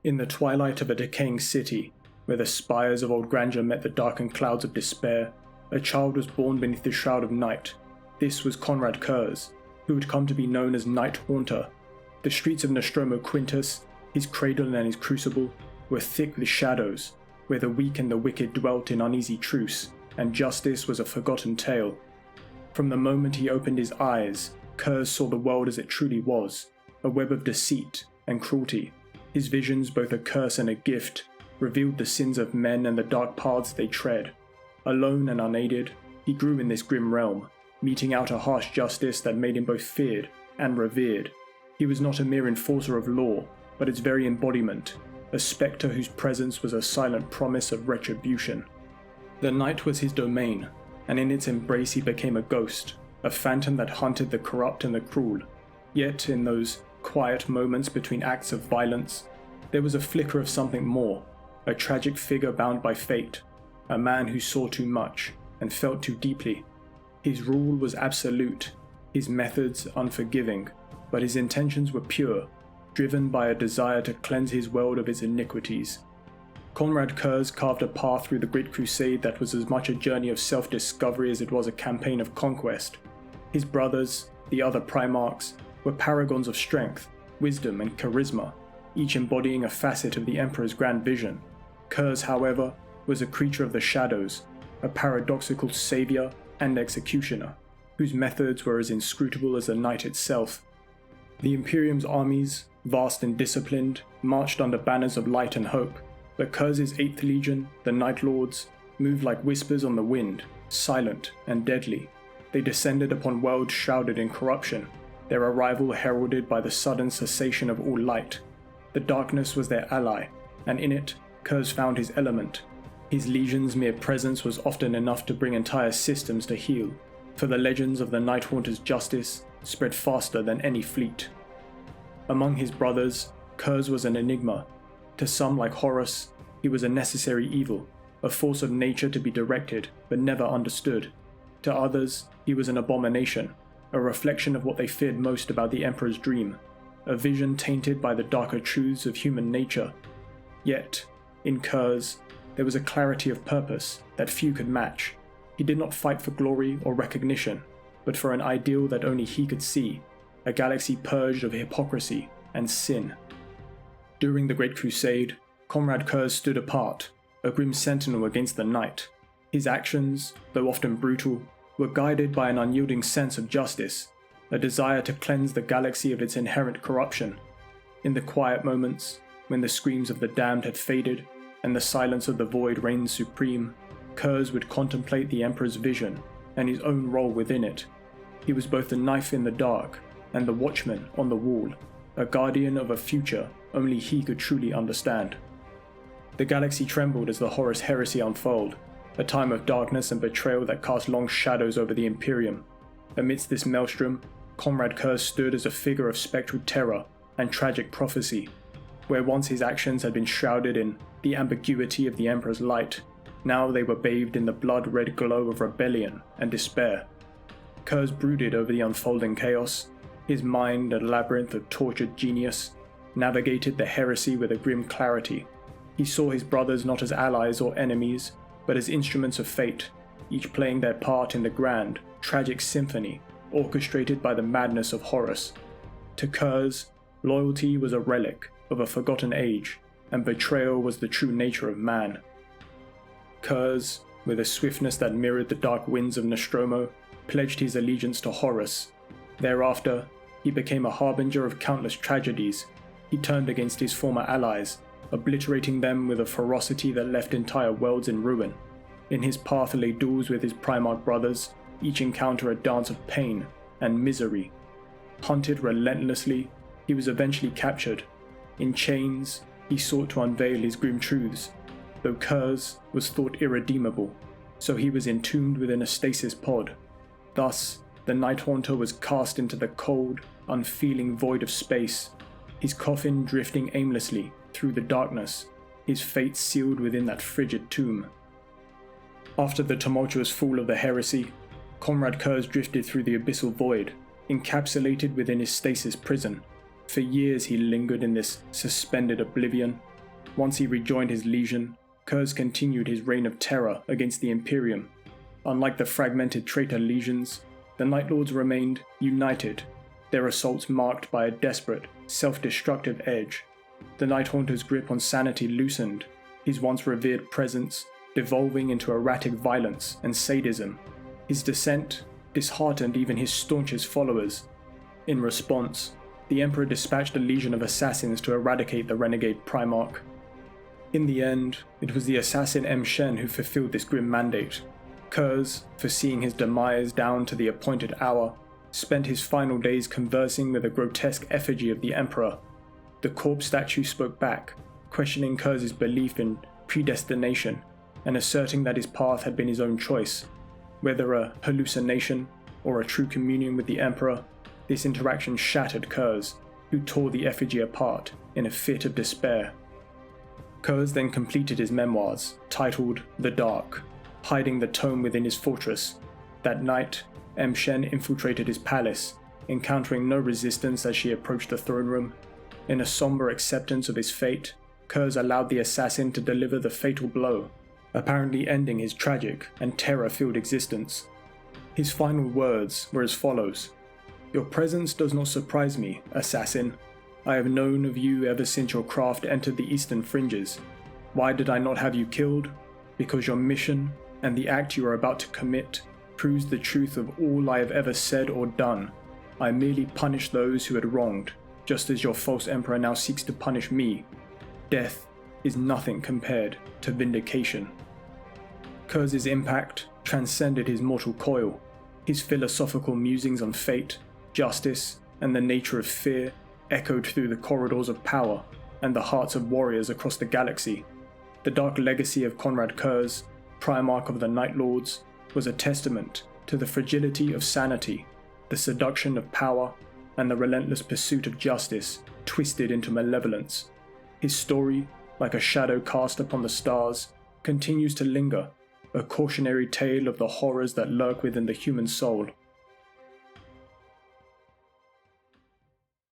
In the twilight of a decaying city, where the spires of old grandeur met the darkened clouds of despair, a child was born beneath the shroud of night. This was Konrad Curze, who would come to be known as Night Haunter. The streets of Nostromo Quintus, his cradle and his crucible, were thick with shadows, where the weak and the wicked dwelt in uneasy truce, and justice was a forgotten tale. From the moment he opened his eyes, Curze saw the world as it truly was, a web of deceit and cruelty. His visions, both a curse and a gift, revealed the sins of men and the dark paths they tread. Alone and unaided, he grew in this grim realm, meting out a harsh justice that made him both feared and revered. He was not a mere enforcer of law, but its very embodiment, a spectre whose presence was a silent promise of retribution. The night was his domain, and in its embrace he became a ghost, a phantom that hunted the corrupt and the cruel. Yet in those quiet moments between acts of violence, there was a flicker of something more, a tragic figure bound by fate, a man who saw too much and felt too deeply. His rule was absolute, his methods unforgiving, but his intentions were pure, driven by a desire to cleanse his world of its iniquities. Konrad Curze carved a path through the Great Crusade that was as much a journey of self-discovery as it was a campaign of conquest. His brothers, the other Primarchs, were paragons of strength, wisdom, and charisma, each embodying a facet of the Emperor's grand vision. Curze, however, was a creature of the shadows, a paradoxical savior and executioner, whose methods were as inscrutable as the night itself. The Imperium's armies, vast and disciplined, marched under banners of light and hope, but Curze's 8th Legion, the Night Lords, moved like whispers on the wind, silent and deadly. They descended upon worlds shrouded in corruption, their arrival heralded by the sudden cessation of all light. The darkness was their ally, and in it, Curze found his element. His legion's mere presence was often enough to bring entire systems to heel, for the legends of the Night Haunter's justice spread faster than any fleet. Among his brothers, Curze was an enigma. To some, like Horus, he was a necessary evil, a force of nature to be directed but never understood. To others, he was an abomination, a reflection of what they feared most about the Emperor's dream, a vision tainted by the darker truths of human nature. Yet, in Curze, there was a clarity of purpose that few could match. He did not fight for glory or recognition, but for an ideal that only he could see, a galaxy purged of hypocrisy and sin. During the Great Crusade, Konrad Curze stood apart, a grim sentinel against the night. His actions, though often brutal, were guided by an unyielding sense of justice, a desire to cleanse the galaxy of its inherent corruption. In the quiet moments, when the screams of the damned had faded and the silence of the void reigned supreme, Curze would contemplate the Emperor's vision and his own role within it. He was both the knife in the dark and the watchman on the wall, a guardian of a future only he could truly understand. The galaxy trembled as the Horus Heresy unfolded, a time of darkness and betrayal that cast long shadows over the Imperium. Amidst this maelstrom, Konrad Curze stood as a figure of spectral terror and tragic prophecy. Where once his actions had been shrouded in the ambiguity of the Emperor's light, now they were bathed in the blood-red glow of rebellion and despair. Curze brooded over the unfolding chaos, his mind a labyrinth of tortured genius, navigated the heresy with a grim clarity. He saw his brothers not as allies or enemies, but as instruments of fate, each playing their part in the grand, tragic symphony orchestrated by the madness of Horus. To Curze, loyalty was a relic of a forgotten age, and betrayal was the true nature of man. Curze, with a swiftness that mirrored the dark winds of Nostromo, pledged his allegiance to Horus. Thereafter, he became a harbinger of countless tragedies. He turned against his former allies, obliterating them with a ferocity that left entire worlds in ruin. In his path lay duels with his Primarch brothers, each encounter a dance of pain and misery. Hunted relentlessly, he was eventually captured. In chains, he sought to unveil his grim truths. Though Curze was thought irredeemable, so he was entombed within a stasis pod. Thus, the Night Haunter was cast into the cold, unfeeling void of space, his coffin drifting aimlessly through the darkness, his fate sealed within that frigid tomb. After the tumultuous fall of the heresy, Konrad Curze drifted through the abyssal void, encapsulated within his stasis prison. For years he lingered in this suspended oblivion, Once he rejoined his legion, Curze continued his reign of terror against the Imperium. Unlike the fragmented traitor legions, the Night Lords remained united, their assaults marked by a desperate, self-destructive edge. The Night Haunter's grip on sanity loosened, his once revered presence devolving into erratic violence and sadism. His descent disheartened even his staunchest followers. In response, the Emperor dispatched a legion of assassins to eradicate the renegade Primarch. In the end, it was the assassin M. Shen who fulfilled this grim mandate. Curze, foreseeing his demise down to the appointed hour, spent his final days conversing with a grotesque effigy of the Emperor. The corpse statue spoke back, questioning Curze's belief in predestination and asserting that his path had been his own choice. Whether a hallucination or a true communion with the Emperor, this interaction shattered Curze, who tore the effigy apart in a fit of despair. Curze then completed his memoirs, titled The Dark, hiding the tome within his fortress. That night, M. Shen infiltrated his palace, encountering no resistance as she approached the throne room. In a somber acceptance of his fate, Curze allowed the assassin to deliver the fatal blow, apparently ending his tragic and terror-filled existence. His final words were as follows: "Your presence does not surprise me, assassin. I have known of you ever since your craft entered the eastern fringes. Why did I not have you killed? Because your mission and the act you are about to commit proves the truth of all I have ever said or done. I merely punished those who had wronged, just as your false emperor now seeks to punish me. Death is nothing compared to vindication." Curze's impact transcended his mortal coil. His philosophical musings on fate, justice, and the nature of fear echoed through the corridors of power and the hearts of warriors across the galaxy. The dark legacy of Konrad Curze, Primarch of the Night Lords, was a testament to the fragility of sanity, the seduction of power, and the relentless pursuit of justice twisted into malevolence. His story, like a shadow cast upon the stars, continues to linger, a cautionary tale of the horrors that lurk within the human soul.